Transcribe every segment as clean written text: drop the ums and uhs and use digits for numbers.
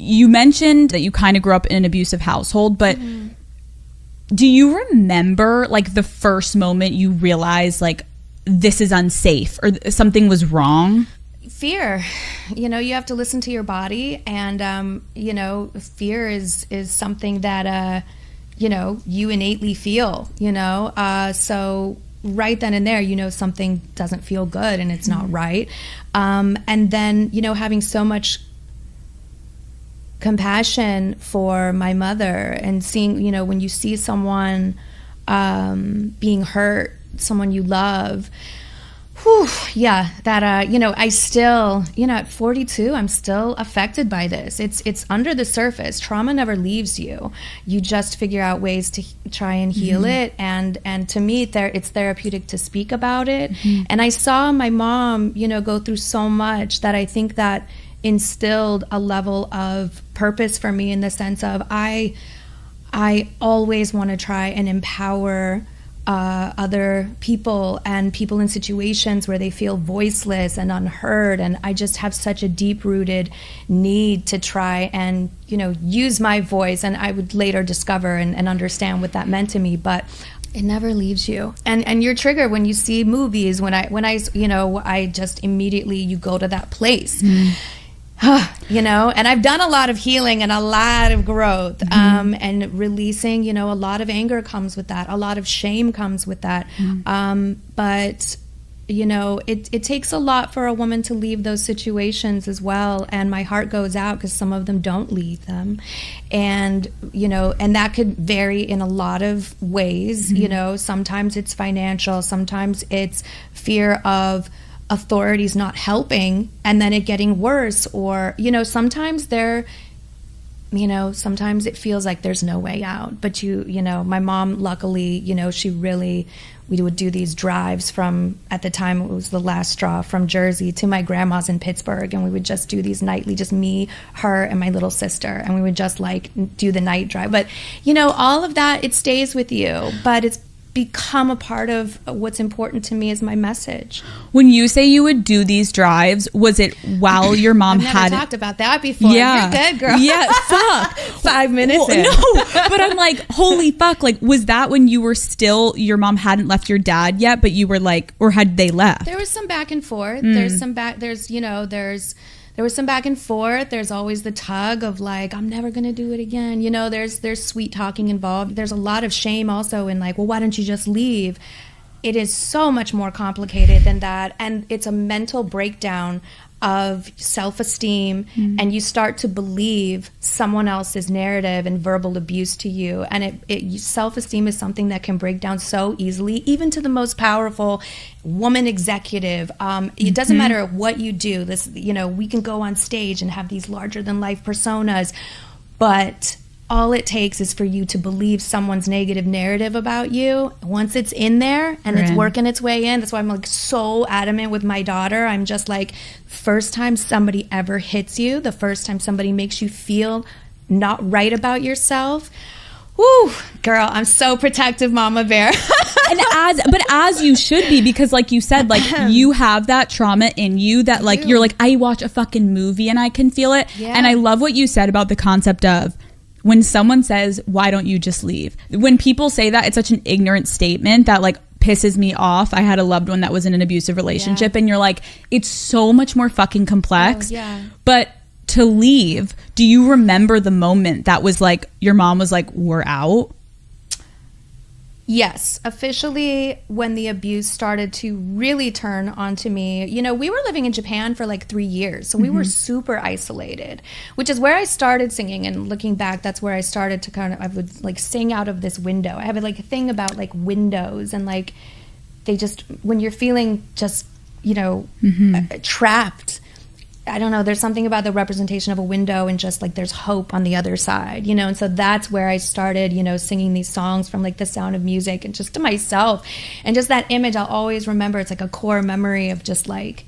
you mentioned that you kind of grew up in an abusive household, but do you remember like the first moment you realized like this is unsafe or something was wrong? Fear. You know, you have to listen to your body, and you know, fear is something that you know, you innately feel, you know. So right then and there, you know, something doesn't feel good and it's not right. And then, you know, having so much compassion for my mother and seeing, you know, when you see someone being hurt, someone you love, whew, yeah, that, you know, I still, you know, at 42, I'm still affected by this. It's under the surface. Trauma never leaves you. You just figure out ways to try and heal it. And to me, it's therapeutic to speak about it. And I saw my mom, you know, go through so much that I think that instilled a level of purpose for me, in the sense of I always want to try and empower other people and people in situations where they feel voiceless and unheard. And I just have such a deep-rooted need to try and, you know, use my voice. And I would later discover and understand what that meant to me. But it never leaves you. And you're triggered when you see movies, when I you know, I just immediately, you go to that place. You know, and I've done a lot of healing and a lot of growth, and releasing, you know, a lot of anger comes with that, a lot of shame comes with that. But, you know, it takes a lot for a woman to leave those situations as well. And my heart goes out because some of them don't leave them. And, you know, and that could vary in a lot of ways. You know, sometimes it's financial, sometimes it's fear of authorities not helping and then it getting worse, or, you know, sometimes sometimes it feels like there's no way out. But you know, my mom, luckily, you know, we would do these drives from, at the time it was the last straw, from Jersey to my grandma's in Pittsburgh, and we would just do these nightly, just me, her, and my little sister, and we would just like do the night drive. But, you know, all of that, it stays with you, but it's become a part of what's important to me is my message. When you say you would do these drives, was it while your mom I've never talked about that before? Yeah. You're good, girl. Yeah, fuck. 5 minutes in. No, but I'm like, holy fuck. Like, was that when you were still, your mom hadn't left your dad yet, but you were like, or had they left? There was some back and forth. There's some there was some back and forth. There's always the tug of like, I'm never going to do it again. You know, there's sweet talking involved. There's a lot of shame also in like, well, why don't you just leave? It is so much more complicated than that. And it's a mental breakdown of self-esteem, and you start to believe someone else's narrative and verbal abuse to you. And self-esteem is something that can break down so easily, even to the most powerful woman executive. It doesn't matter what you do. This, you know, we can go on stage and have these larger than life personas, but all it takes is for you to believe someone's negative narrative about you. Once it's in there and it's working its way in, that's why I'm like so adamant with my daughter. I'm just like, first time somebody ever hits you, the first time somebody makes you feel not right about yourself, whoo, girl, I'm so protective, Mama Bear. But as you should be, because like you said, like you have that trauma in you that like, you're like, I watch a fucking movie and I can feel it. And I love what you said about the concept of, when someone says, why don't you just leave? When people say that, it's such an ignorant statement that like pisses me off. I had a loved one that was in an abusive relationship, and you're like, it's so much more fucking complex. But to leave, do you remember the moment that was like, your mom was like, we're out? Yes, officially when the abuse started to really turn onto me. You know, we were living in Japan for like 3 years, so we were super isolated, which is where I started singing. And looking back, that's where I started to I would like sing out of this window. I have like a thing about like windows, and like they just, when you're feeling just, you know, trapped, I don't know, there's something about the representation of a window and just like there's hope on the other side, you know. And so that's where I started, you know, singing these songs from like The Sound of Music, and just to myself. And just that image, I'll always remember. It's like a core memory of just like,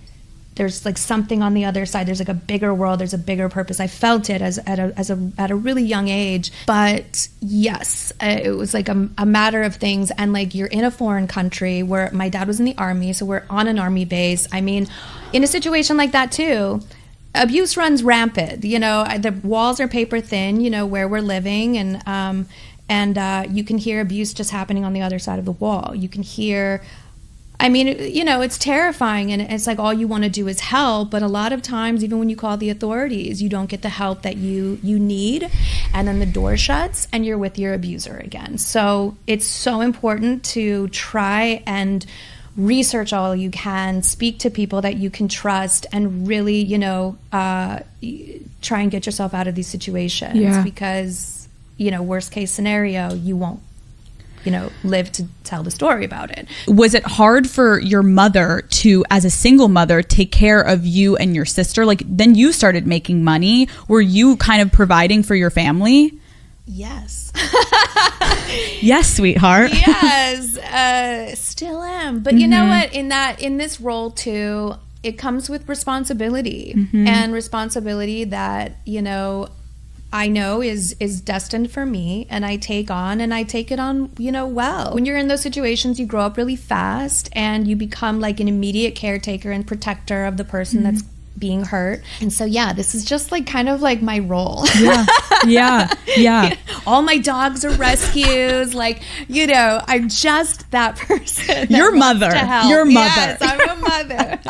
there's like something on the other side. There's like a bigger world. There's a bigger purpose. I felt it at a really young age. But yes, it was like a matter of things. And like, you're in a foreign country where my dad was in the army, so we're on an army base. I mean, in a situation like that too, abuse runs rampant. You know, the walls are paper thin, you know, where we're living, and you can hear abuse just happening on the other side of the wall. You can hear, I mean, you know, it's terrifying, and it's like all you want to do is help, but a lot of times, even when you call the authorities, you don't get the help that you need, and then the door shuts and you're with your abuser again. So it's so important to try and research all you can, speak to people that you can trust, and really, you know, try and get yourself out of these situations, because, you know, worst case scenario, you won't, you know, live to tell the story about it. Was it hard for your mother to, as a single mother, take care of you and your sister? Like, then you started making money. Were you kind of providing for your family? Yes. Yes, sweetheart. Yes. Still am. But you know what? In this role too, it comes with responsibility, and responsibility that, you know, I know is destined for me, and I take it on, you know, well. When you're in those situations, you grow up really fast, and you become like an immediate caretaker and protector of the person that's being hurt. And so, yeah, this is just like kind of like my role. Yeah. All my dogs are rescues. Like, you know, I'm just that person. Your mother. Your mother. Yes, I'm a mother.